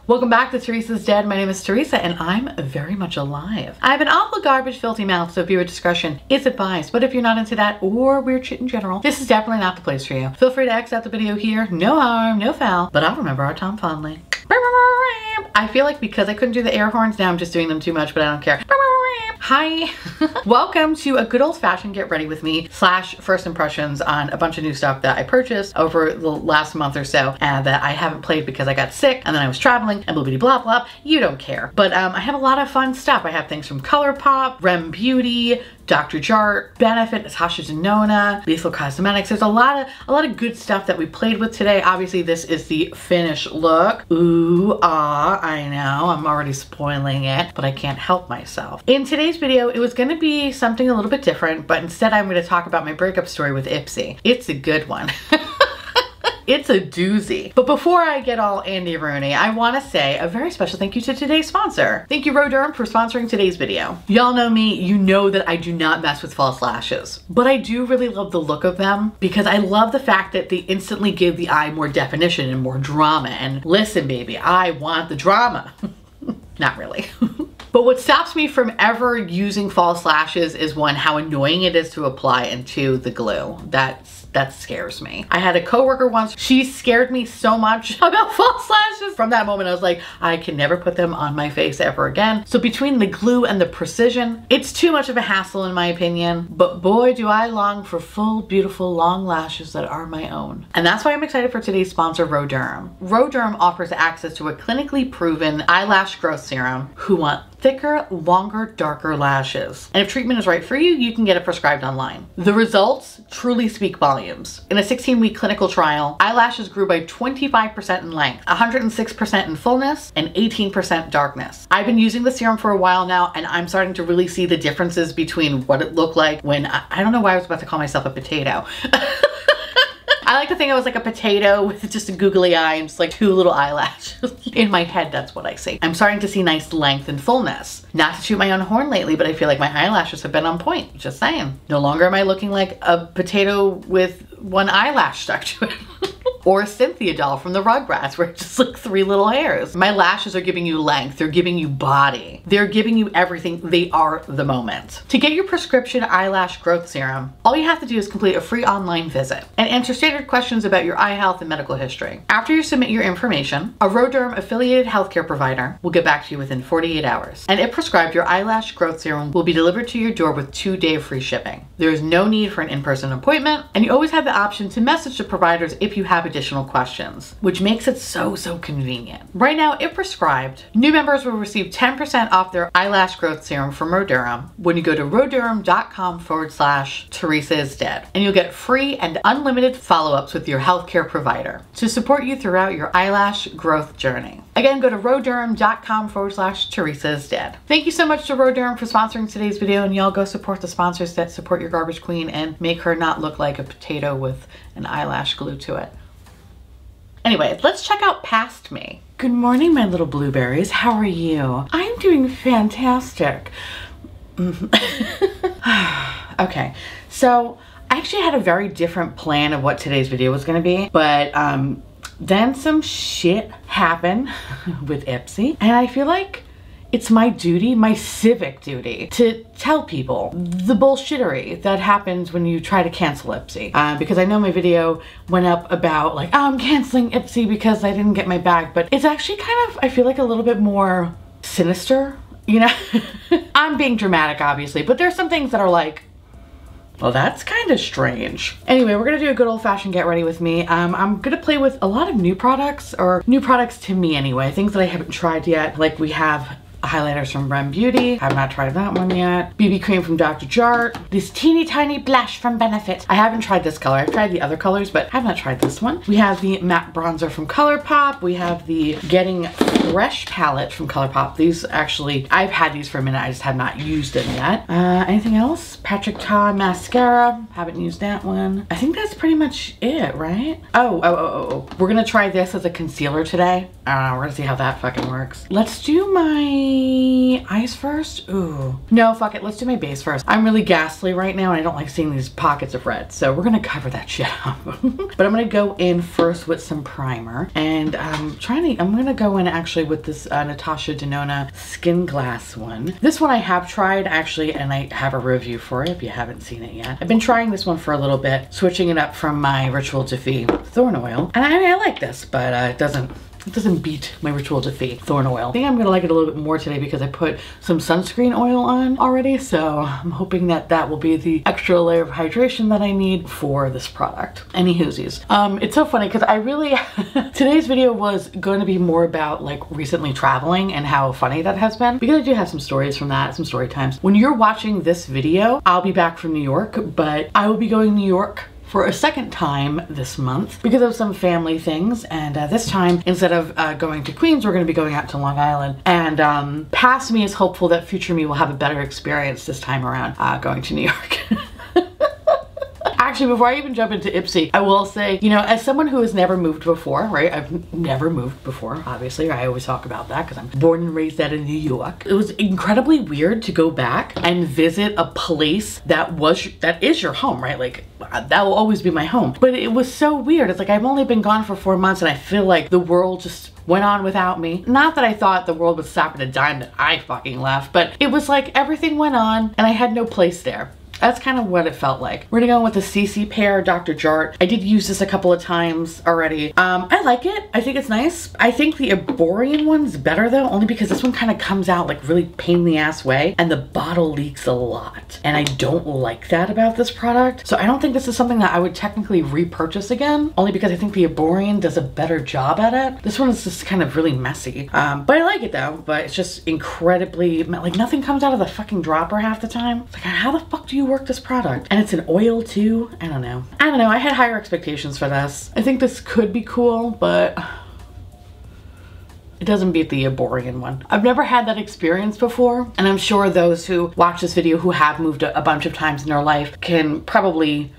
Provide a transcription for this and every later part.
Welcome back to Theresa's Dead. My name is Theresa and I'm very much alive. I have an awful garbage filthy mouth, so viewer discretion is advised. But if you're not into that or weird shit in general, this is definitely not the place for you. Feel free to exit out the video here. No harm, no foul, but I'll remember our time fondly. I feel like because I couldn't do the air horns, now I'm just doing them too much, but I don't care. Hi. Welcome to a good old-fashioned get ready with me / first impressions on a bunch of new stuff that I purchased over the last month or so and that I haven't played because I got sick and then I was traveling and blah blah blah. You don't care. But I have a lot of fun stuff. I have things from Colourpop, r.e.m Beauty, Dr. Jart, Benefit, Natasha Denona, Lethal Cosmetics. There's a lot of good stuff that we played with today. Obviously, this is the finished look. Ooh, ah, I know. I'm already spoiling it, but I can't help myself. In today's video, it was going to be something a little bit different, but instead I'm going to talk about my breakup story with Ipsy. It's a good one. It's a doozy. But before I get all Andy Rooney, I want to say a very special thank you to today's sponsor. Thank you, r.e.m, for sponsoring today's video. Y'all know me, you know that I do not mess with false lashes, but I do really love the look of them because I love the fact that they instantly give the eye more definition and more drama. And listen, baby, I want the drama. Not really. But what stops me from ever using false lashes is one, how annoying it is to apply, and two, the glue. That scares me. I had a coworker once, she scared me so much about false lashes. From that moment, I was like, I can never put them on my face ever again. So between the glue and the precision, it's too much of a hassle in my opinion. But boy, do I long for full, beautiful, long lashes that are my own. And that's why I'm excited for today's sponsor, r.e.m. r.e.m offers access to a clinically proven eyelash growth serum who want thicker, longer, darker lashes. And if treatment is right for you, you can get it prescribed online. The results truly speak volumes. In a 16-week clinical trial, eyelashes grew by 25% in length, 106% in fullness, and 18% darkness. I've been using the serum for a while now, and I'm starting to really see the differences between what it looked like when, I don't know why I was about to call myself a potato. I like to think I was like a potato with just a googly eye and just like two little eyelashes. In my head, that's what I see. I'm starting to see nice length and fullness. Not to shoot my own horn lately, but I feel like my eyelashes have been on point. Just saying. No longer am I looking like a potato with one eyelash stuck to it. Or a Cynthia doll from the Rugrats where it's just like 3 little hairs. My lashes are giving you length, they're giving you body. They're giving you everything, they are the moment. To get your prescription eyelash growth serum, all you have to do is complete a free online visit and answer standard questions about your eye health and medical history. After you submit your information, a r.e.m affiliated healthcare provider will get back to you within 48 hours. And if prescribed, your eyelash growth serum will be delivered to your door with 2-day free shipping. There is no need for an in-person appointment, and you always have the option to message the providers if you have additional questions, which makes it so convenient. Right now, if prescribed, new members will receive 10% off their eyelash growth serum from r.e.m when you go to r.e.m.com/TheresaIsDead, and you'll get free and unlimited follow-ups with your healthcare provider to support you throughout your eyelash growth journey. Again, go to r.e.m.com/TheresaIsDead. Thank you so much to r.e.m for sponsoring today's video, and y'all go support the sponsors that support your garbage queen and make her not look like a potato with an eyelash glued to it. Anyway, let's check out Past Me. Good morning, my little blueberries. How are you? I'm doing fantastic. Okay, so I actually had a very different plan of what today's video was gonna be, but then some shit happened with Ipsy, and I feel like it's my duty, my civic duty, to tell people the bullshittery that happens when you try to cancel Ipsy. Because I know my video went up about like, oh, I'm canceling Ipsy because I didn't get my bag, but it's actually kind of, I feel like a little bit more sinister, you know? I'm being dramatic, obviously, but there's some things that are like, well, that's kind of strange. Anyway, we're gonna do a good old-fashioned get ready with me. I'm gonna play with a lot of new products, or new products to me anyway, things that I haven't tried yet. Like we have highlighters from r.e.m Beauty. Have not tried that one yet. BB cream from Dr. Jart. This teeny tiny blush from Benefit. I haven't tried this color. I've tried the other colors, but have not tried this one. We have the matte bronzer from Colourpop. We have the Gettin Fresh palette from Colourpop. These actually, I've had these for a minute. I just have not used them yet. Anything else? Patrick Ta mascara. Haven't used that one. I think that's pretty much it, right? Oh. We're gonna try this as a concealer today. We're gonna see how that fucking works. Let's do my my eyes first? Ooh. No, fuck it. Let's do my base first. I'm really ghastly right now and I don't like seeing these pockets of red. So we're gonna cover that shit up. But I'm gonna go in first with some primer. And I'm gonna go in actually with this Natasha Denona Skin Glass one. This one I have tried actually, and I have a review for it if you haven't seen it yet. I've been trying this one for a little bit, switching it up from my Ritual Defeat Thorn Oil. And I like this, but it doesn't beat my Ritual Defeat Thorn Oil. I think I'm gonna like it a little bit more today because I put some sunscreen oil on already, so I'm hoping that that will be the extra layer of hydration that I need for this product. Any hoosies. It's so funny because I really, today's video was going to be more about like recently traveling and how funny that has been, because I do have some stories from that, some story times. When you're watching this video, I'll be back from New York, but I will be going to New York for a second time this month because of some family things, and this time instead of going to Queens, we're going to be going out to Long Island, and past me is hopeful that future me will have a better experience this time around going to New York. Actually, before I even jump into Ipsy, I will say, you know, as someone who has never moved before, right? I've never moved before, obviously. I always talk about that because I'm born and raised out of New York. It was incredibly weird to go back and visit a place that is your home, right? Like, that will always be my home. But it was so weird. It's like I've only been gone for 4 months and I feel like the world just went on without me. Not that I thought the world would stop at a dime that I fucking left, but it was like everything went on and I had no place there. That's kind of what it felt like. We're gonna go with the CC Pair Dr. Jart. I did use this a couple of times already. I like it. I think it's nice. I think the Arborian one's better though, only because this one kind of comes out like really pain in the ass way and the bottle leaks a lot. And I don't like that about this product. So I don't think this is something that I would technically repurchase again, only because I think the Arborian does a better job at it. This one is just kind of really messy. But I like it though, but it's just incredibly, like nothing comes out of the fucking dropper half the time. It's like, how the fuck do you work this product? And it's an oil too. I don't know. I had higher expectations for this. I think this could be cool, but it doesn't beat the Arborian one. I've never had that experience before, and I'm sure those who watch this video who have moved a bunch of times in their life can probably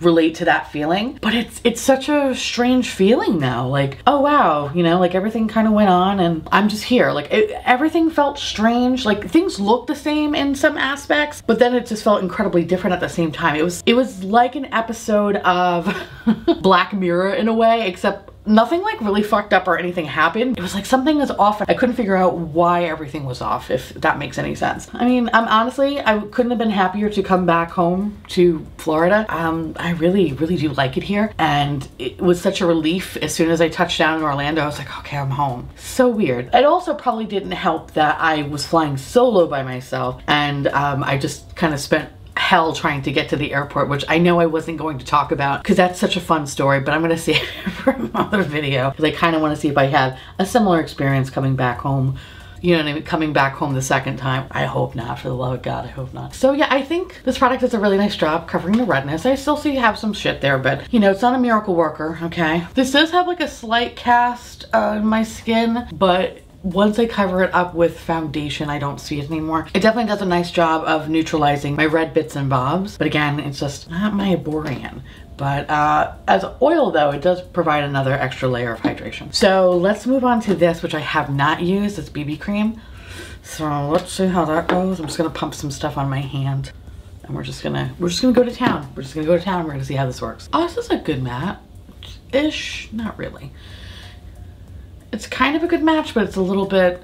relate to that feeling. But it's such a strange feeling now. Like, oh wow, you know, like everything kind of went on and I'm just here. Like everything felt strange. Like things looked the same in some aspects, but then it just felt incredibly different at the same time. It was like an episode of Black Mirror in a way, except nothing like really fucked up or anything happened. It was like something was off. I couldn't figure out why everything was off, if that makes any sense. I mean, honestly, I couldn't have been happier to come back home to Florida. I really, really do like it here. And it was such a relief as soon as I touched down in Orlando. I was like, okay, I'm home. So weird. It also probably didn't help that I was flying solo by myself, and I just kind of spent hell trying to get to the airport, which I know I wasn't going to talk about because that's such a fun story, but I'm going to save it for another video because I kind of want to see if I had a similar experience coming back home. You know what I mean? Coming back home the second time. I hope not, for the love of God, I hope not. So yeah, I think this product does a really nice job covering the redness. I still see you have some shit there, but you know, it's not a miracle worker, okay? This does have like a slight cast on my skin, but once I cover it up with foundation, I don't see it anymore. It definitely does a nice job of neutralizing my red bits and bobs, but again, it's just not my Arborian. But as oil though, it does provide another extra layer of hydration. So let's move on to this, which I have not used. It's BB cream. So let's see how that goes. I'm just gonna pump some stuff on my hand, and we're just gonna go to town. We're just gonna go to town. We're gonna see how this works. Oh, this is a good matte-ish. Not really. It's kind of a good match, but it's a little bit,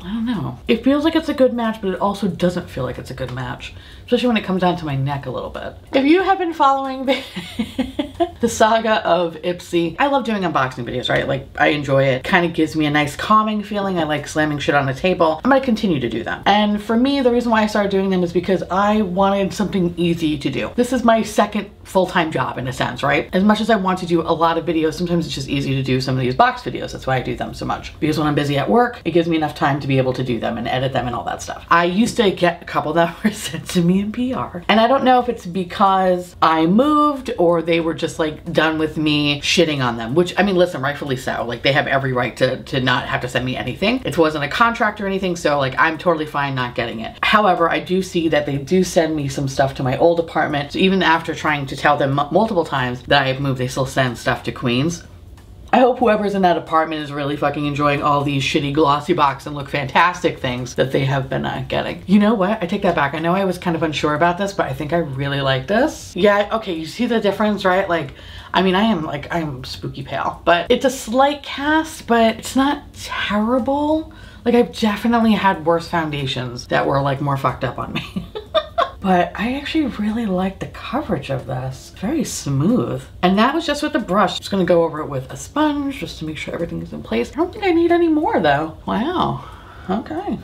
I don't know. It feels like it's a good match, but it also doesn't feel like it's a good match, especially when it comes down to my neck a little bit. If you have been following the saga of Ipsy, I love doing unboxing videos, right? Like, I enjoy it. Kind of gives me a nice calming feeling. I like slamming shit on a table. I'm gonna continue to do them. And for me, the reason why I started doing them is because I wanted something easy to do. This is my second full-time job in a sense, right? As much as I want to do a lot of videos, sometimes it's just easy to do some of these box videos. That's why I do them so much. Because when I'm busy at work, it gives me enough time to be able to do them and edit them and all that stuff. I used to get a couple that were sent to me in PR. And I don't know if it's because I moved or they were just like done with me shitting on them, which, I mean, listen, rightfully so. Like, they have every right to not have to send me anything. It wasn't a contract or anything, so like, I'm totally fine not getting it. However, I do see that they do send me some stuff to my old apartment. So even after trying to tell them multiple times that I have moved, they still send stuff to Queens. I hope whoever's in that apartment is really fucking enjoying all these shitty glossy box and look fantastic things that they have been getting. You know what? I take that back. I know I was kind of unsure about this, but I think I really like this. Yeah, okay, you see the difference, right? Like, I mean, I am spooky pale, but it's a slight cast, but it's not terrible. Like, I've definitely had worse foundations that were like more fucked up on me. But I actually really like the coverage of this. Very smooth. And that was just with the brush. I'm just gonna go over it with a sponge just to make sure everything is in place. I don't think I need any more though. Wow, okay.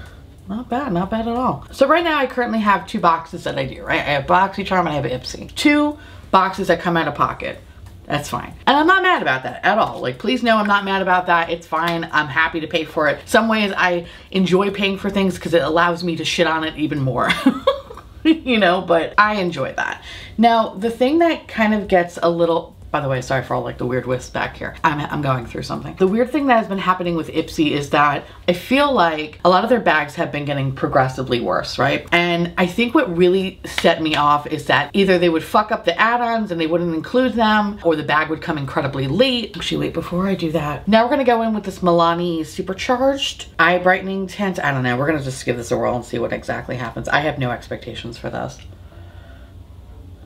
Not bad at all. So right now I currently have 2 boxes that I do, right? I have BoxyCharm and I have Ipsy. 2 boxes that come out of pocket. That's fine. And I'm not mad about that at all. Like, please know I'm not mad about that. It's fine. I'm happy to pay for it. Some ways I enjoy paying for things because it allows me to shit on it even more. You know, but I enjoy that. Now, the thing that kind of gets a little, by the way, sorry for all like the weird wisps back here. I'm going through something. The weird thing that has been happening with Ipsy is that I feel like a lot of their bags have been getting progressively worse, right? And I think what really set me off is that either they would fuck up the add-ons and they wouldn't include them, or the bag would come incredibly late. Actually, wait, before I do that, now we're gonna go in with this Milani Supercharged Eye Brightening Tint. I don't know, we're gonna just give this a whirl and see what exactly happens. I have no expectations for this.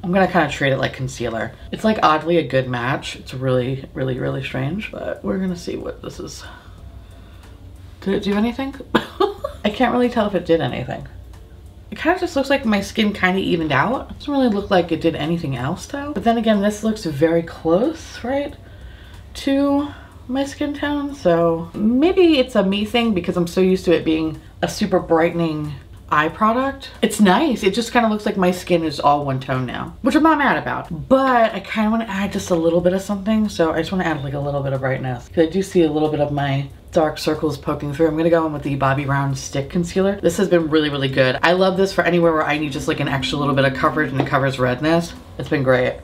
I'm gonna kind of treat it like concealer. It's like oddly a good match. It's really, really, really strange, but we're gonna see what this is. Did it do anything? I can't really tell if it did anything. It kind of just looks like my skin kind of evened out. It doesn't really look like it did anything else though. But then again, this looks very close, right, to my skin tone. So maybe it's a me thing because I'm so used to it being a super brightening eye product. It's nice. It just kind of looks like my skin is all one tone now, which I'm not mad about, but I kind of want to add just a little bit of something. So I just want to add like a little bit of brightness because I do see a little bit of my dark circles poking through. I'm gonna go in with the Bobbi Brown Stick Concealer. This has been really, really good. I love this for anywhere where I need just like an extra little bit of coverage and it covers redness. It's been great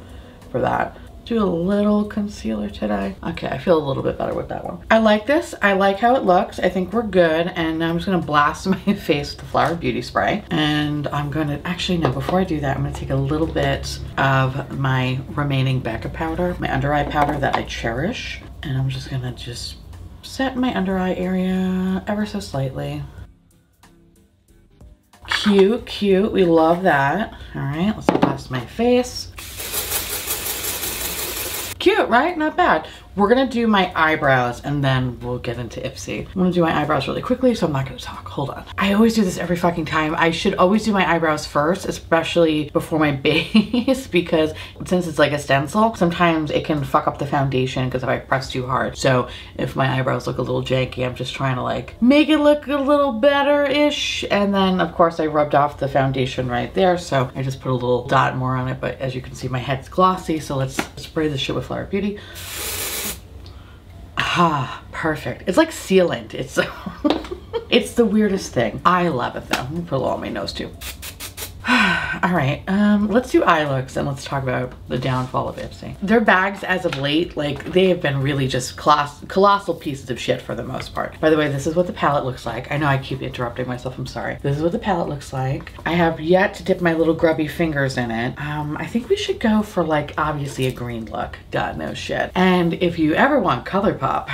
for that. Do a little concealer today. Okay, I feel a little bit better with that one. I like this. I like how it looks. I think we're good. And now I'm just gonna blast my face with the Flower Beauty Spray. And I'm gonna, actually no, before I do that, I'm gonna take a little bit of my remaining Becca powder, my under eye powder that I cherish. And I'm just gonna set my under eye area ever so slightly. Cute, cute, we love that. All right, let's blast my face. Cute, right? Not bad. We're gonna do my eyebrows and then we'll get into Ipsy. I'm gonna do my eyebrows really quickly, so I'm not gonna talk. Hold on. I always do this every fucking time. I should always do my eyebrows first, especially before my base, because since it's like a stencil, sometimes it can fuck up the foundation because if I press too hard. So if my eyebrows look a little janky, I'm just trying to like make it look a little better-ish. And then of course I rubbed off the foundation right there, so I just put a little dot more on it, but as you can see, my head's glossy, so let's spray this shit with Flower Beauty. Ah, perfect. It's like sealant. It's it's the weirdest thing. I love it though. Let me put a little on my nose too. All right, let's do eye looks and let's talk about the downfall of Ipsy. Their bags as of late, like they have been really just colossal pieces of shit for the most part. By the way, this is what the palette looks like. I know I keep interrupting myself, I'm sorry. This is what the palette looks like. I have yet to dip my little grubby fingers in it. I think we should go for like obviously a green look. God, no shit. And if you ever want Colourpop,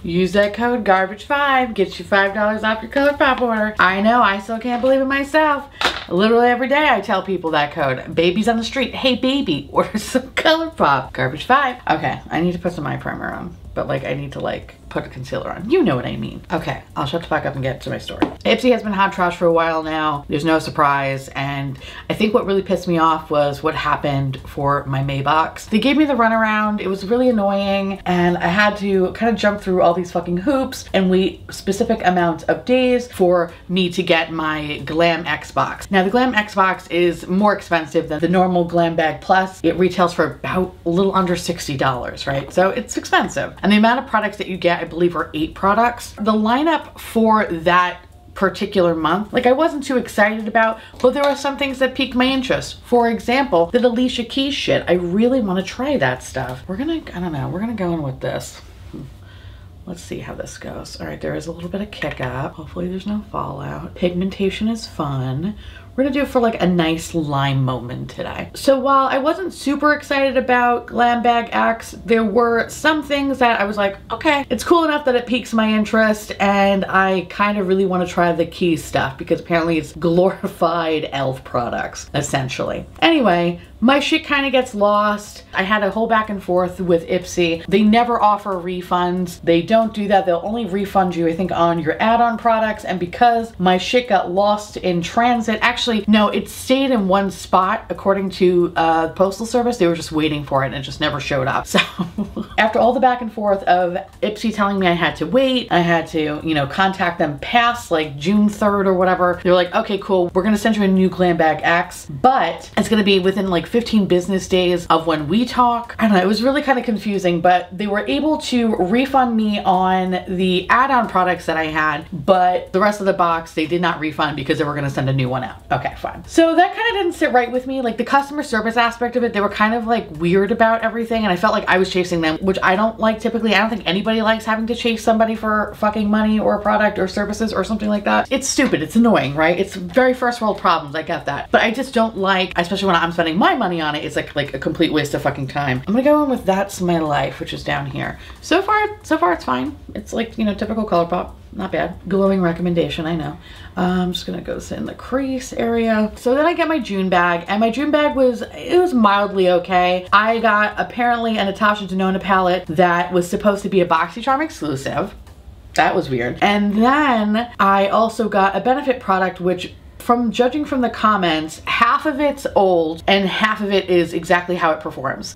use that code GARBAGE5, get you $5 off your Colourpop order. I know, I still can't believe it myself. Literally every day I tell people that code. Babies on the street, hey baby, order some Colourpop. GARBAGE5. Okay, I need to put some eye primer on, but like I need to like put a concealer on. You know what I mean. Okay, I'll shut the fuck up and get to my story. Ipsy has been hot trash for a while now. There's no surprise. And I think what really pissed me off was what happened for my May box. They gave me the runaround. It was really annoying. And I had to kind of jump through all these fucking hoops and wait specific amounts of days for me to get my Glam X box. Now the Glam X box is more expensive than the normal Glam Bag Plus. It retails for about a little under $60, right? So it's expensive. And the amount of products that you get, I believe, are 8 products. The lineup for that particular month, like I wasn't too excited about, but there are some things that piqued my interest. For example, the Alicia Keys shit. I really want to try that stuff. We're gonna, I don't know, we're gonna go in with this. Let's see how this goes. All right, there is a little bit of kick up. Hopefully there's no fallout. Pigmentation is fun. We're gonna do it for like a nice lime moment today. So while I wasn't super excited about Glam Bag X, there were some things that I was like, okay, it's cool enough that it piques my interest, and I kind of really want to try the key stuff because apparently it's glorified elf products, essentially. Anyway, my shit kind of gets lost. I had a whole back and forth with Ipsy. They never offer refunds. They don't do that. They'll only refund you, I think, on your add-on products. And because my shit got lost in transit, actually, no, it stayed in one spot according to the Postal Service. They were just waiting for it and it just never showed up. So after all the back and forth of Ipsy telling me I had to wait, I had to, you know, contact them past like June 3rd or whatever. They were like, okay, cool. We're going to send you a new Glam Bag X, but it's going to be within like 15 business days of when we talk. I don't know, it was really kind of confusing, but they were able to refund me on the add-on products that I had, but the rest of the box they did not refund because they were going to send a new one out. Okay, fine. So that kind of didn't sit right with me. Like the customer service aspect of it, they were kind of like weird about everything, and I felt like I was chasing them, which I don't like typically. I don't think anybody likes having to chase somebody for fucking money or a product or services or something like that. It's stupid, it's annoying, right? It's very first world problems, I get that. But I just don't like, especially when I'm spending my money on it, it's like a complete waste of fucking time. I'm gonna go in with That's My Life, which is down here. So far it's fine. It's like, you know, typical Colourpop. Not bad. Glowing recommendation, I know. I'm just gonna go sit in the crease area. So then I get my June bag, and my June bag was mildly okay. I got apparently a Natasha Denona palette that was supposed to be a BoxyCharm exclusive. That was weird. And then I also got a Benefit product, which, from judging from the comments, half of it's old and half of it is exactly how it performs.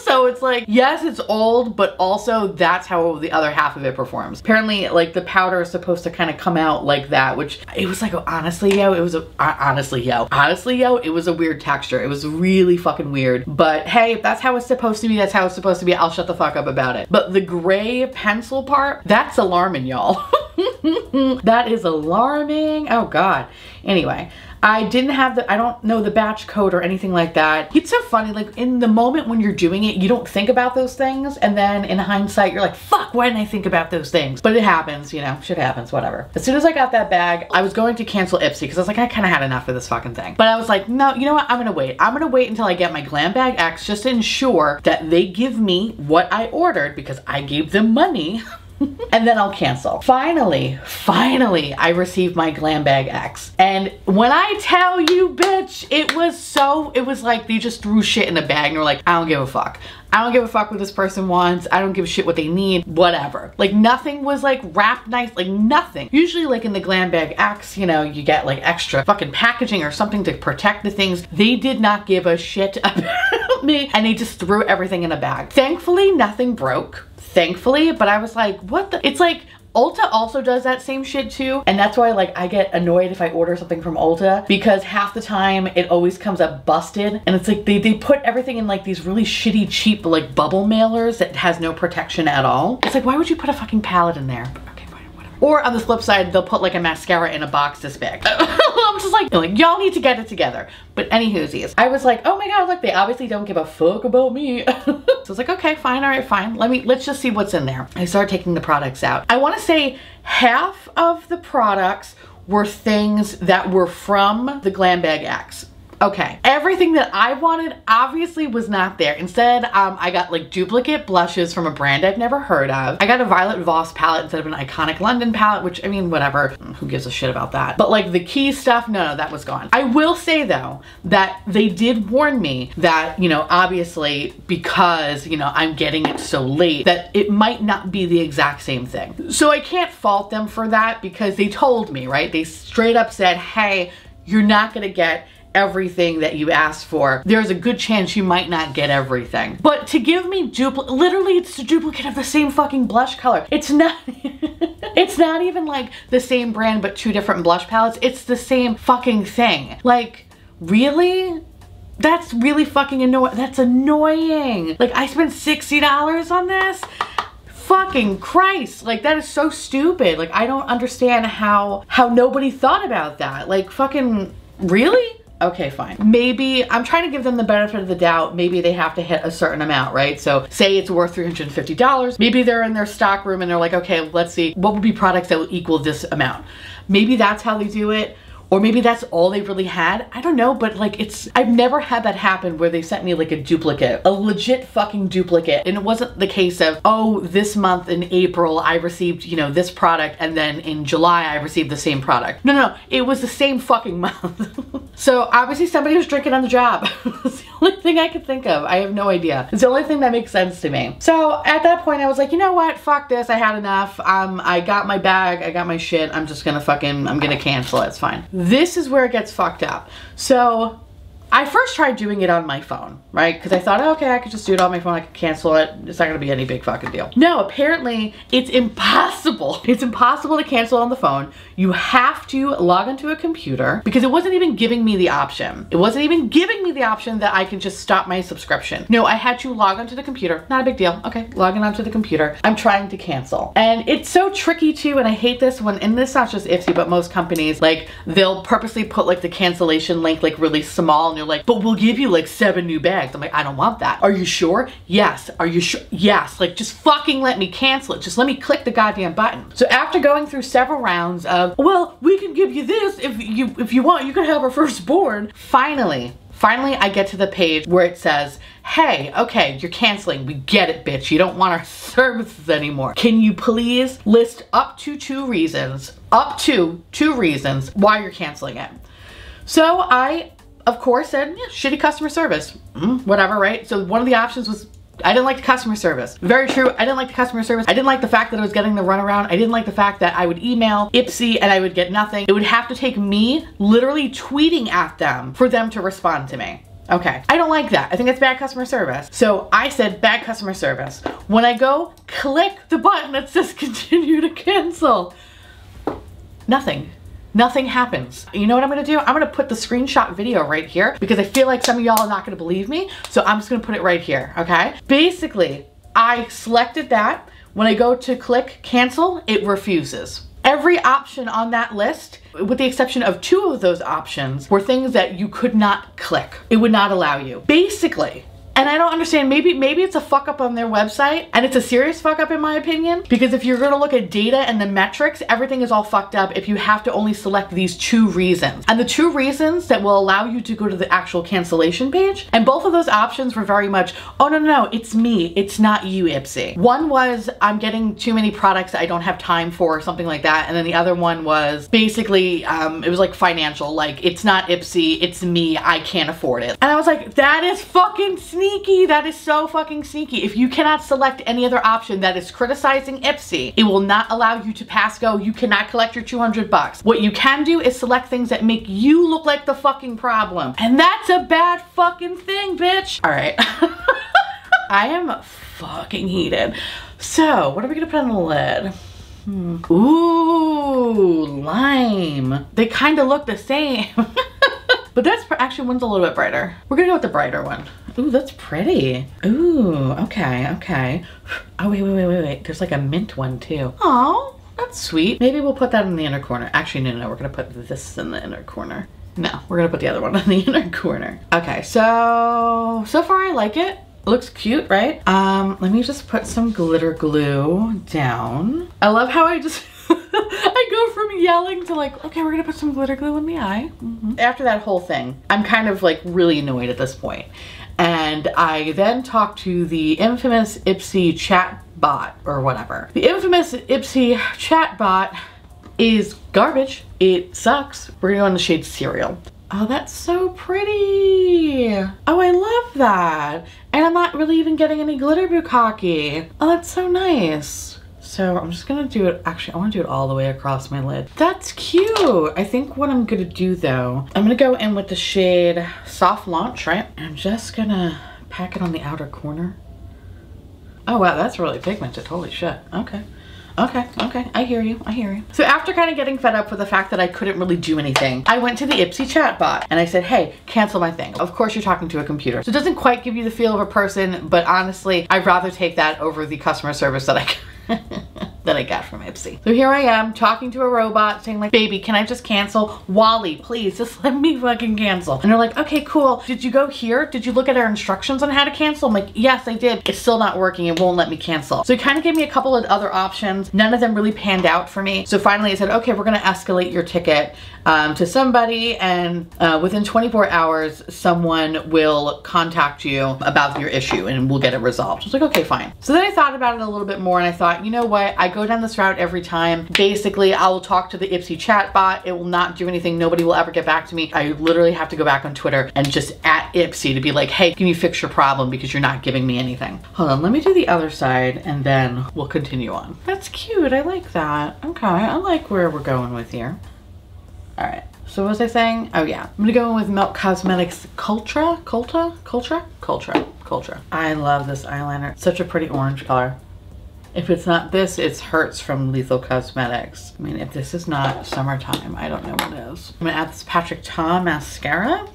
So it's like, yes, it's old, but also that's how the other half of it performs. Apparently, like, the powder is supposed to kind of come out like that, which it was like, honestly, yo, it was a weird texture. It was really fucking weird. But hey, if that's how it's supposed to be, that's how it's supposed to be. I'll shut the fuck up about it. But the gray pencil part, that's alarming, y'all. That is alarming. Oh God. Anyway, I didn't have I don't know the batch code or anything like that. It's so funny, like in the moment when you're doing it, you don't think about those things. And then in hindsight, you're like, fuck, why didn't I think about those things? But it happens, you know, shit happens, whatever. As soon as I got that bag, I was going to cancel Ipsy because I was like, I kind of had enough of this fucking thing. But I was like, no, you know what? I'm gonna wait. I'm gonna wait until I get my Glam Bag X just to ensure that they give me what I ordered because I gave them money. And then I'll cancel. Finally, I received my Glam Bag X. And when I tell you, bitch, it was like they just threw shit in a bag and were like, I don't give a fuck. I don't give a fuck what this person wants. I don't give a shit what they need, whatever. Like nothing was like wrapped nice, like nothing. Usually like in the Glam Bag X, you know, you get like extra fucking packaging or something to protect the things. They did not give a shit about me and they just threw everything in a bag. Thankfully, nothing broke. Thankfully, but I was like, what the? It's like Ulta also does that same shit too. And that's why like I get annoyed if I order something from Ulta because half the time it always comes up busted. And it's like they put everything in like these really shitty, cheap like bubble mailers that has no protection at all. It's like, why would you put a fucking palette in there? Okay, fine, whatever. Or on the flip side, they'll put like a mascara in a box this big. I'm just like y'all need to get it together. But anywhoosies, I was like, oh my God, look, they obviously don't give a fuck about me. So I was like, okay, fine, all right, fine. Let's just see what's in there. I started taking the products out. I want to say half of the products were things that were from the Glam Bag X. Okay, everything that I wanted obviously was not there. Instead, I got like duplicate blushes from a brand I've never heard of. I got a Violet Voss palette instead of an Iconic London palette, which I mean, whatever, who gives a shit about that? But like the key stuff, no, that was gone. I will say though, that they did warn me that, you know, obviously because, you know, I'm getting it so late that it might not be the exact same thing. So I can't fault them for that because they told me, right? They straight up said, hey, you're not gonna get everything that you asked for. There's a good chance you might not get everything. But to give me literally it's a duplicate of the same fucking blush color. It's not, it's not even like the same brand but two different blush palettes. It's the same fucking thing. Like, really? That's really fucking annoying. That's annoying. Like, I spent $60 on this? Fucking Christ, like that is so stupid. Like, I don't understand how nobody thought about that. Like, fucking, really? Okay, fine. Maybe, I'm trying to give them the benefit of the doubt. Maybe they have to hit a certain amount, right? So say it's worth $350. Maybe they're in their stock room and they're like, okay, let's see, what would be products that will equal this amount? Maybe that's how they do it. Or maybe that's all they really had. I don't know, but like I've never had that happen where they sent me like a duplicate, a legit fucking duplicate. And it wasn't the case of, oh, this month in April, I received, you know, this product, and then in July, I received the same product. No, it was the same fucking month. So obviously somebody was drinking on the job. It's the only thing I could think of. I have no idea. It's the only thing that makes sense to me. So at that point, I was like, you know what? Fuck this. I had enough. I got my bag. I got my shit. I'm just gonna I'm gonna cancel it. It's fine. This is where it gets fucked up. So I first tried doing it on my phone, right? Because I thought, oh, okay, I could just do it on my phone. I could cancel it. It's not gonna be any big fucking deal. No, apparently it's impossible. It's impossible to cancel on the phone. You have to log into a computer, because it wasn't even giving me the option. It wasn't even giving me the option that I can just stop my subscription. No, I had to log onto the computer. Not a big deal. Okay, logging onto the computer. I'm trying to cancel. And it's so tricky too, and I hate this when, and this is not just Ipsy, but most companies, like they'll purposely put like the cancellation link like really small, and you're like, but we'll give you like 7 new bags. I'm like, I don't want that. Are you sure? Yes. Are you sure? Yes. Like, just fucking let me cancel it. Just let me click the goddamn button. So after going through several rounds of, well, we can give you this if you want, you can have our firstborn. Finally, I get to the page where it says, hey, okay, you're canceling. We get it, bitch. You don't want our services anymore. Can you please list up to 2 reasons why you're canceling it? So I, of course, said, yeah, shitty customer service. Whatever, right? So one of the options was, I didn't like the customer service. Very true. I didn't like the customer service. I didn't like the fact that I was getting the runaround. I didn't like the fact that I would email Ipsy and I would get nothing. It would have to take me literally tweeting at them for them to respond to me. Okay, I don't like that. I think it's bad customer service. So I said bad customer service. When I go click the button that says continue to cancel, nothing happens. You know what I'm gonna do? I'm gonna put the screenshot video right here, because I feel like some of y'all are not gonna believe me. So I'm just gonna put it right here, okay? Basically, I selected that. When I go to click cancel, it refuses. Every option on that list, with the exception of 2 of those options, were things that you could not click. It would not allow you. Basically, and I don't understand, maybe it's a fuck up on their website, and it's a serious fuck up in my opinion, because if you're gonna look at data and the metrics, everything is all fucked up if you have to only select these 2 reasons. And the 2 reasons that will allow you to go to the actual cancellation page, and both of those options were very much, oh no, it's me, it's not you, Ipsy. One was, I'm getting too many products I don't have time for, or something like that, and then the other one was basically, it was like financial, like, it's not Ipsy, it's me, I can't afford it. And I was like, that is fucking sneaky. That is so fucking sneaky. If you cannot select any other option that is criticizing Ipsy, it will not allow you to pass go. You cannot collect your 200 bucks. What you can do is select things that make you look like the fucking problem. And that's a bad fucking thing, bitch. All right. I am fucking heated. So what are we gonna put on the lid? Ooh, lime. They kind of look the same. But that's actually, one's a little bit brighter. We're gonna go with the brighter one. Ooh, that's pretty. Ooh, okay. Oh, wait. There's like a mint one too. Oh, that's sweet. Maybe we'll put that in the inner corner. Actually, no, we're gonna put this in the inner corner. No, we're gonna put the other one in the inner corner. Okay, so far I like it. It looks cute, right? Let me just put some glitter glue down. I love how I just, I go from yelling to like, okay, we're gonna put some glitter glue in the eye. After that whole thing, I'm kind of like really annoyed at this point. And I then talked to the infamous Ipsy chat bot or whatever. The infamous Ipsy chat bot is garbage. It sucks. We're gonna go in the shade Cereal. Oh, that's so pretty. Oh, I love that. And I'm not really even getting any glitter bukkake. Oh, that's so nice. So I'm just gonna do it, actually I wanna do it all the way across my lid. That's cute. I think what I'm gonna do though, I'm gonna go in with the shade Soft Launch, right? I'm just gonna pack it on the outer corner. Oh wow, that's really pigmented, holy shit. Okay, I hear you. So after kind of getting fed up with the fact that I couldn't really do anything, I went to the Ipsy chatbot and I said, hey, cancel my thing. Of course you're talking to a computer. So it doesn't quite give you the feel of a person, but honestly, I'd rather take that over the customer service that I that I got from Ipsy. So here I am talking to a robot saying like, baby, can I just cancel? Wally, please just let me fucking cancel. And they're like, okay, cool. Did you go here? Did you look at our instructions on how to cancel? I'm like, yes, I did. It's still not working. It won't let me cancel. So it kind of gave me a couple of other options. None of them really panned out for me. So finally I said, okay, we're going to escalate your ticket to somebody, and within 24 hours, someone will contact you about your issue and we'll get it resolved. I was like, okay, fine. So then I thought about it a little bit more and I thought, you know what? I go down this route every time. Basically, I will talk to the Ipsy chatbot. It will not do anything. Nobody will ever get back to me. I literally have to go back on Twitter and just at Ipsy to be like, hey, can you fix your problem because you're not giving me anything? Hold on, let me do the other side and then we'll continue on. That's cute. I like that. Okay, I like where we're going with here. All right, so what was I saying? Oh yeah, I'm gonna go in with Milk Cosmetics Cultra. I love this eyeliner. It's such a pretty orange color. If it's not this, it's Hurts from Lethal Cosmetics. I mean, if this is not summertime, I don't know what is. I'm gonna add this Patrick Ta mascara.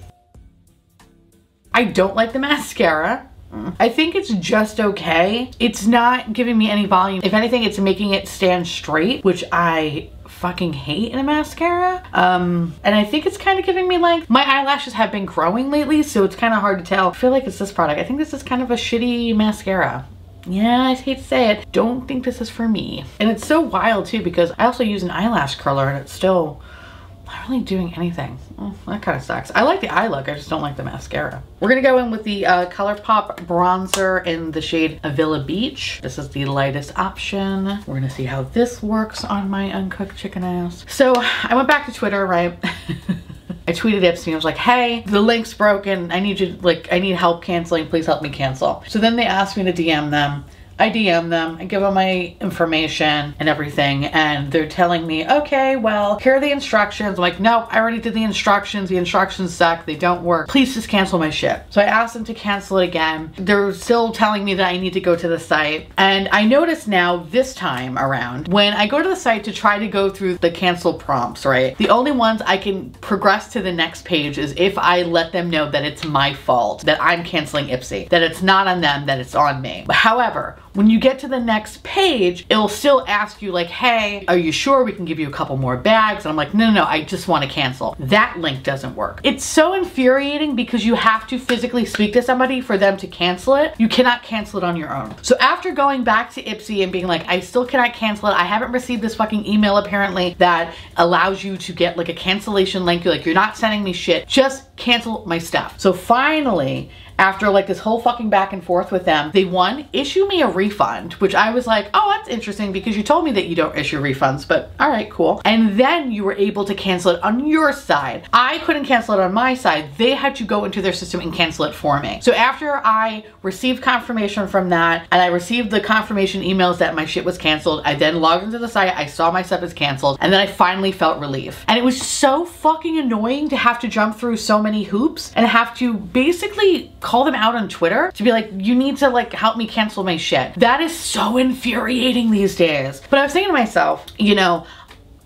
I don't like the mascara. I think it's just okay. It's not giving me any volume. If anything, it's making it stand straight, which I fucking hate in a mascara. And I think it's kind of giving me like, my eyelashes have been growing lately, so it's kind of hard to tell. I feel like it's this product. I think this is kind of a shitty mascara. Yeah, I hate to say it. Don't think this is for me. And it's so wild too, because I also use an eyelash curler and it's still not really doing anything. That kind of sucks. I like the eye look, I just don't like the mascara. We're gonna go in with the Colourpop Bronzer in the shade Avila Beach. This is the lightest option. We're gonna see how this works on my uncooked chicken ass. So I went back to Twitter, right? I tweeted Ipsy and I was like, hey, the link's broken. I need you, like, I need help canceling. Please help me cancel. So then they asked me to DM them. I DM them, I give them my information and everything, and they're telling me, okay, well, here are the instructions. I'm like, nope, I already did the instructions. The instructions suck, they don't work. Please just cancel my shit. So I asked them to cancel it again. They're still telling me that I need to go to the site. And I noticed now this time around, when I go to the site to try to go through the cancel prompts, right? The only ones I can progress to the next page is if I let them know that it's my fault, that I'm canceling Ipsy, that it's not on them, that it's on me. However, when you get to the next page, it'll still ask you like, hey, are you sure we can give you a couple more bags? And I'm like, no, I just want to cancel. That link doesn't work. It's so infuriating because you have to physically speak to somebody for them to cancel it. You cannot cancel it on your own. So after going back to Ipsy and being like, I still cannot cancel it. I haven't received this fucking email apparently that allows you to get like a cancellation link. You're like, you're not sending me shit. Just cancel my stuff. So finally, after like this whole fucking back and forth with them, they issue me a refund, which I was like, oh, that's interesting because you told me that you don't issue refunds, but all right, cool. And then you were able to cancel it on your side. I couldn't cancel it on my side. They had to go into their system and cancel it for me. So after I received confirmation from that and I received the confirmation emails that my shit was canceled, I then logged into the site, I saw my stuff is canceled, and then I finally felt relief. And it was so fucking annoying to have to jump through so many hoops and have to basically call them out on Twitter to be like, you need to like help me cancel my shit. That is so infuriating these days. But I was thinking to myself, you know,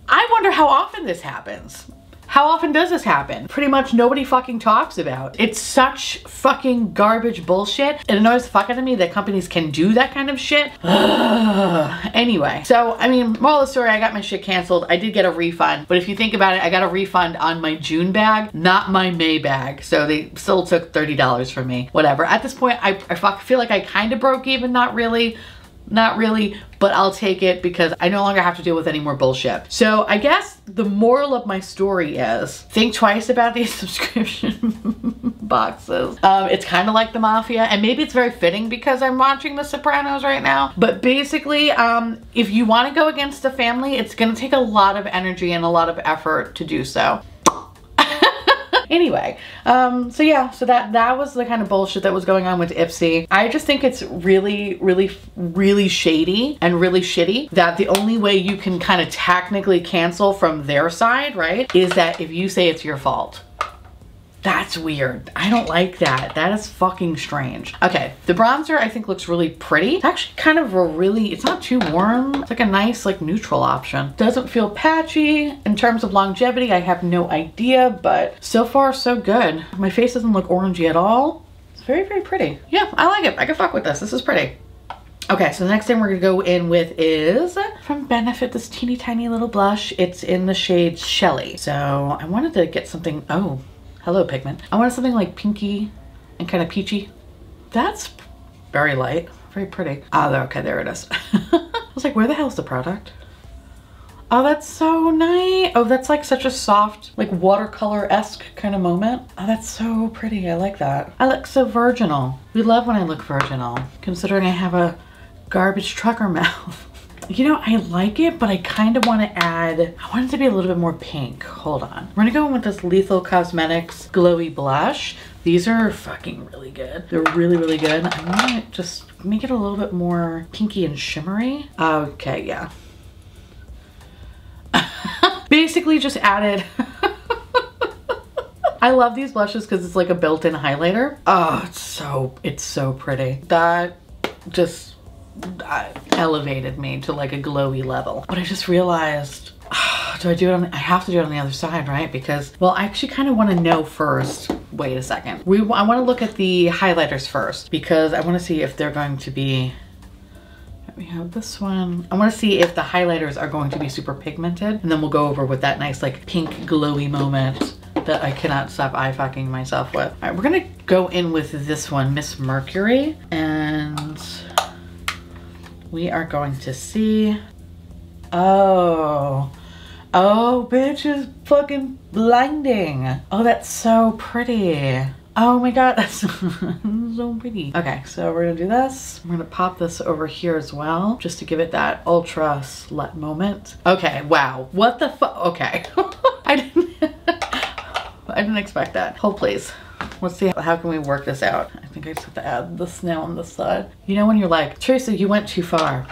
I wonder how often this happens. How often does this happen? Pretty much nobody fucking talks about. It's such fucking garbage bullshit. It annoys the fuck out of me that companies can do that kind of shit. Anyway, so I mean, moral of the story, I got my shit canceled. I did get a refund, but if you think about it, I got a refund on my June bag, not my May bag. So they still took $30 from me, whatever. At this point, I feel like I kind of broke even, not really, but I'll take it because I no longer have to deal with any more bullshit. So I guess the moral of my story is think twice about these subscription boxes. It's kind of like the mafia, and maybe it's very fitting because I'm watching The Sopranos right now. But basically, if you want to go against the family, it's going to take a lot of energy and a lot of effort to do so. Anyway, so yeah, so that was the kind of bullshit that was going on with Ipsy. I just think it's really shady and really shitty that the only way you can kind of technically cancel from their side, right, is that if you say it's your fault. That's weird. I don't like that. That is fucking strange. Okay, the bronzer I think looks really pretty. It's actually kind of it's not too warm. It's like a nice like neutral option. Doesn't feel patchy. In terms of longevity, I have no idea, but so far so good. My face doesn't look orangey at all. It's very pretty. Yeah, I like it. I can fuck with this. This is pretty. Okay, so the next thing we're gonna go in with is from Benefit, this teeny tiny little blush. It's in the shade Shelly. So I wanted to get something, oh, hello pigment. I wanted something like pinky and kind of peachy. That's very light, very pretty. Oh, okay, there it is. I was like, where the hell's the product? Oh, that's so nice. Oh, that's like such a soft, like watercolor-esque kind of moment. Oh, that's so pretty. I like that. I look so virginal. We love when I look virginal, considering I have a garbage trucker mouth. You know, I like it, but I kind of want to add, I want it to be a little bit more pink. Hold on. We're gonna go in with this Lethal Cosmetics Glowy Blush. These are fucking really good. They're really, really good. I want to just make it a little bit more pinky and shimmery. Okay, yeah. Basically just added I love these blushes because it's like a built-in highlighter. Oh, it's so pretty. That just elevated me to like a glowy level. But I just realized, do I do it on, I have to do it on the other side, right? Because, well, I actually kind of want to know first. Wait a second. I want to look at the highlighters first because I want to see if they're going to be, we have this one. I want to see if the highlighters are going to be super pigmented, and then we'll go over with that nice like pink glowy moment that I cannot stop eye fucking myself with. All right, we're gonna go in with this one, Miss Mercury, and we are going to see, oh, bitch is fucking blinding. Oh, that's so pretty. Oh my God, that's so pretty. Okay, so we're gonna do this. I'm gonna pop this over here as well, just to give it that ultra slut moment. Okay, wow, what the fuck? Okay, I didn't expect that. Hold please. Let's see, how can we work this out? I think I just have to add this now on this side. You know when you're like, Theresa, you went too far.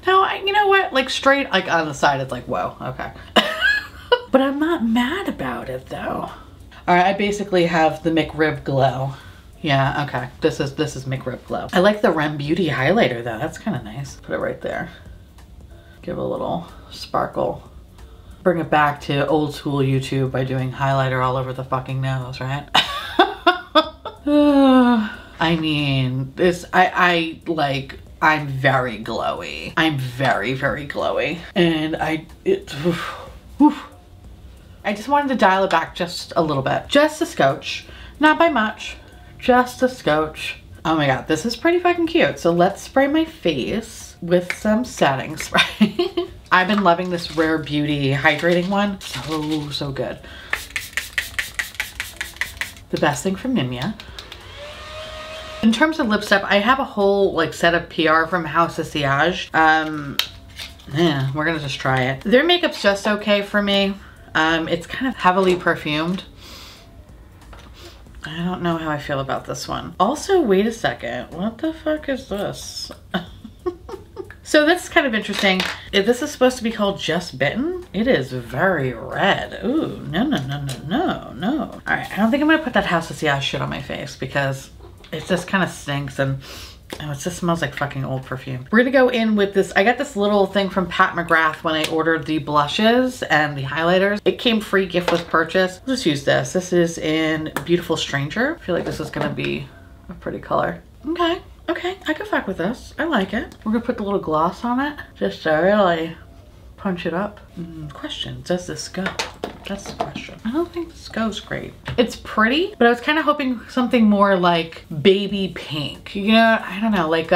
No, you know what? Like straight, like on the side, it's like, whoa, okay. But I'm not mad about it though. All right, I basically have the McRib Glow. Yeah, okay, this is McRib Glow. I like the r.e.m Beauty highlighter though, that's kind of nice. Put it right there. Give it a little sparkle. Bring it back to old school YouTube by doing highlighter all over the fucking nose, right? I mean, I'm very glowy. I'm very, very glowy. And I just wanted to dial it back just a little bit. Just a scotch. Not by much. Just a scotch. Oh my God, this is pretty fucking cute. So let's spray my face with some setting spray. I've been loving this Rare Beauty hydrating one. So good. The best thing from Nimya. In terms of lip step, I have a whole like set of PR from House of Sillage. Yeah, we're gonna just try it. Their makeup's just okay for me. It's kind of heavily perfumed. I don't know how I feel about this one. Also, wait a second. What the fuck is this? So this is kind of interesting. If this is supposed to be called Just Bitten, it is very red. Ooh, no. All right, I don't think I'm gonna put that House of Sillage shit on my face because it just kind of stinks and oh, it just smells like fucking old perfume. We're gonna go in with this. I got this little thing from Pat McGrath when I ordered the blushes and the highlighters. It came free gift with purchase. We'll just use this. This is in Beautiful Stranger. I feel like this is gonna be a pretty color. Okay, I can fuck with this. I like it. We're gonna put the little gloss on it just to really punch it up. Question, does this go? That's the question. I don't think this goes great. It's pretty, but I was kind of hoping something more like baby pink. You know, I don't know, like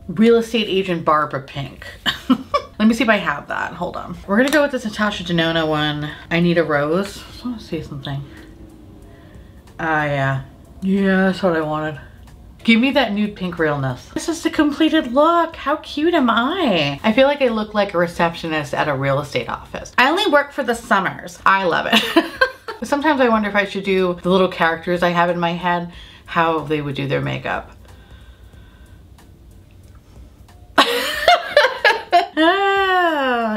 real estate agent Barbara pink. Let me see if I have that. Hold on. We're gonna go with this Natasha Denona one. I Need a Rose. I just want to see something. Yeah, that's what I wanted. Give me that nude pink realness. This is the completed look. How cute am I? I feel like I look like a receptionist at a real estate office. I only work for the summers. I love it. Sometimes I wonder if I should do the little characters I have in my head, how they would do their makeup.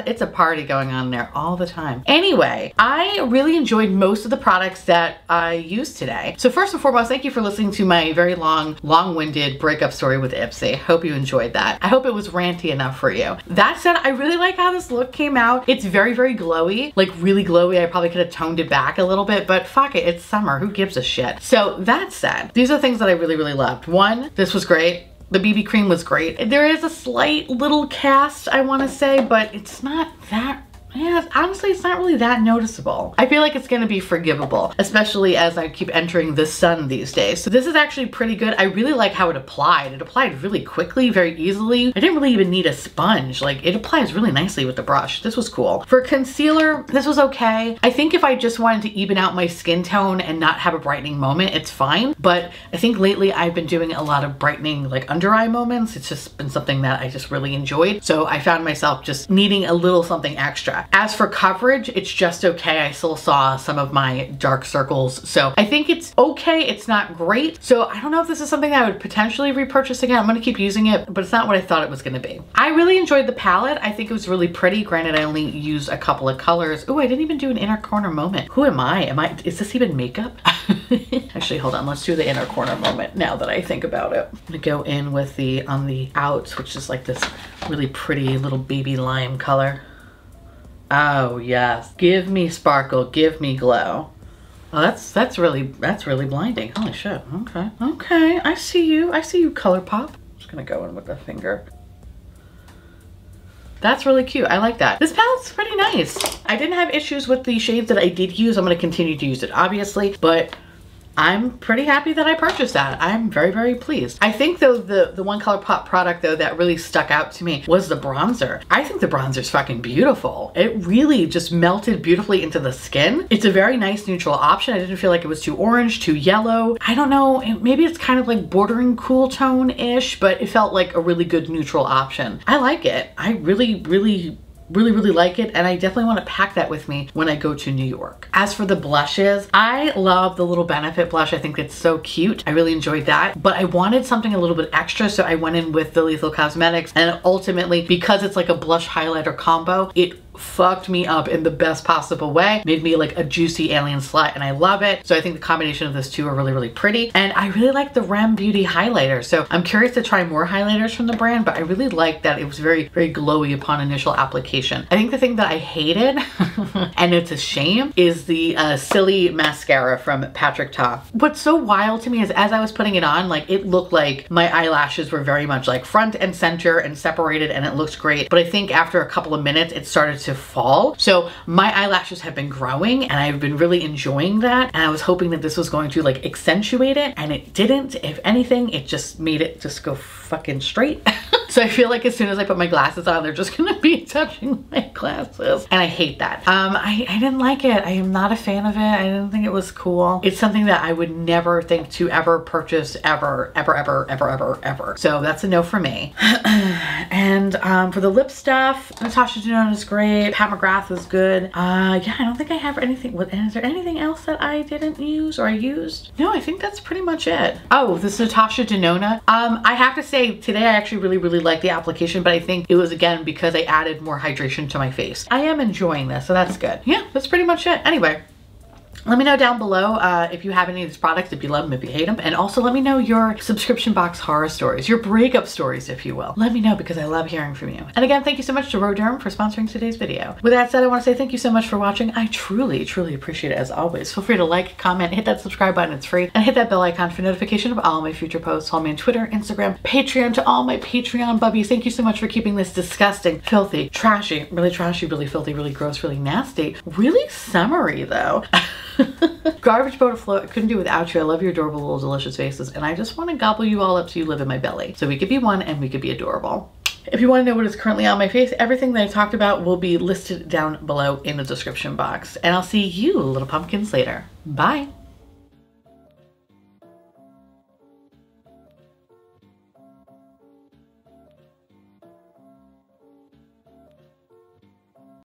It's a party going on there all the time. Anyway, I really enjoyed most of the products that I used today. So first and foremost, thank you for listening to my very long-winded breakup story with Ipsy. Hope you enjoyed that. I hope it was ranty enough for you. That said, I really like how this look came out. It's very, very glowy, like really glowy. I probably could have toned it back a little bit, but fuck it, it's summer. Who gives a shit? So that said, these are things that I really, really loved. One, this was great. The BB cream was great. There is a slight little cast, I want to say, but it's not that. Yeah, honestly, it's not really that noticeable. I feel like it's gonna be forgivable, especially as I keep entering the sun these days. So this is actually pretty good. I really like how it applied. It applied really quickly, very easily. I didn't really even need a sponge. Like, it applies really nicely with the brush. This was cool. For concealer, this was okay. I think if I just wanted to even out my skin tone and not have a brightening moment, it's fine. But I think lately I've been doing a lot of brightening, like under eye moments. It's just been something that I just really enjoyed. So I found myself just needing a little something extra. As for coverage, it's just okay. I still saw some of my dark circles. So I think it's okay. It's not great. So I don't know if this is something that I would potentially repurchase again. I'm going to keep using it, but it's not what I thought it was going to be. I really enjoyed the palette. I think it was really pretty. Granted, I only used a couple of colors. Oh, I didn't even do an inner corner moment. Who am I? Is this even makeup? Actually, hold on. Let's do the inner corner moment now that I think about it. I'm going to go in with the on the outs, which is like this really pretty little baby lime color. Oh yes, give me sparkle, give me glow. Oh, that's really blinding. Holy shit. Okay, okay, I see you. I see you, Colourpop. Just gonna go in with the finger. That's really cute. I like that. This palette's pretty nice. I didn't have issues with the shades that I did use. I'm gonna continue to use it, obviously, but I'm pretty happy that I purchased that. I'm very, very pleased. I think though the one Colourpop product though that really stuck out to me was the bronzer. I think the bronzer's fucking beautiful. It really just melted beautifully into the skin. It's a very nice neutral option. I didn't feel like it was too orange, too yellow. I don't know, maybe it's kind of like bordering cool tone-ish, but it felt like a really good neutral option. I like it. I really like it, and I definitely want to pack that with me when I go to New York. As for the blushes, I love the little Benefit blush. I think it's so cute. I really enjoyed that, but I wanted something a little bit extra, so I went in with the Lethal Cosmetics, and ultimately, because it's like a blush highlighter combo, it fucked me up in the best possible way. Made me like a juicy alien slut, and I love it. So I think the combination of those two are really, really pretty. And I really like the r.e.m. Beauty highlighter. So I'm curious to try more highlighters from the brand, but I really like that it was very, very glowy upon initial application. I think the thing that I hated, and it's a shame, is the silly mascara from Patrick Ta. What's so wild to me is as I was putting it on, like it looked like my eyelashes were very much like front and center and separated, and it looked great. But I think after a couple of minutes, it started to fall. So my eyelashes have been growing, and I've been really enjoying that. And I was hoping that this was going to like accentuate it, and it didn't. If anything, it just made it just go fucking straight. So I feel like as soon as I put my glasses on, they're just gonna be touching my glasses. And I hate that. I didn't like it. I am not a fan of it. I didn't think it was cool. It's something that I would never think to ever purchase ever. So that's a no for me. And for the lip stuff, Natasha Denona is great. Pat McGrath is good. Yeah, I don't think I have anything. Is there anything else that I didn't use or I used? No, I think that's pretty much it. Oh, this Natasha Denona. I have to say today I actually really like the application, but I think it was again because I added more hydration to my face. I am enjoying this, so that's good. Yeah, that's pretty much it. Anyway, let me know down below if you have any of these products, if you love them, if you hate them. And also let me know your subscription box horror stories, your breakup stories, if you will. Let me know because I love hearing from you. And again, thank you so much to r.e.m for sponsoring today's video. With that said, I want to say thank you so much for watching. I truly appreciate it as always. Feel free to like, comment, hit that subscribe button, it's free. And hit that bell icon for notification of all my future posts. Follow me on Twitter, Instagram, Patreon. To all my Patreon bubbies, thank you so much for keeping this disgusting, filthy, trashy, really filthy, really gross, really nasty, really summery though. Garbage boat afloat. I couldn't do without you. I love your adorable little delicious faces, and I just want to gobble you all up so you live in my belly. So we could be one and we could be adorable. If you want to know what is currently on my face, everything that I talked about will be listed down below in the description box. And I'll see you little pumpkins later. Bye.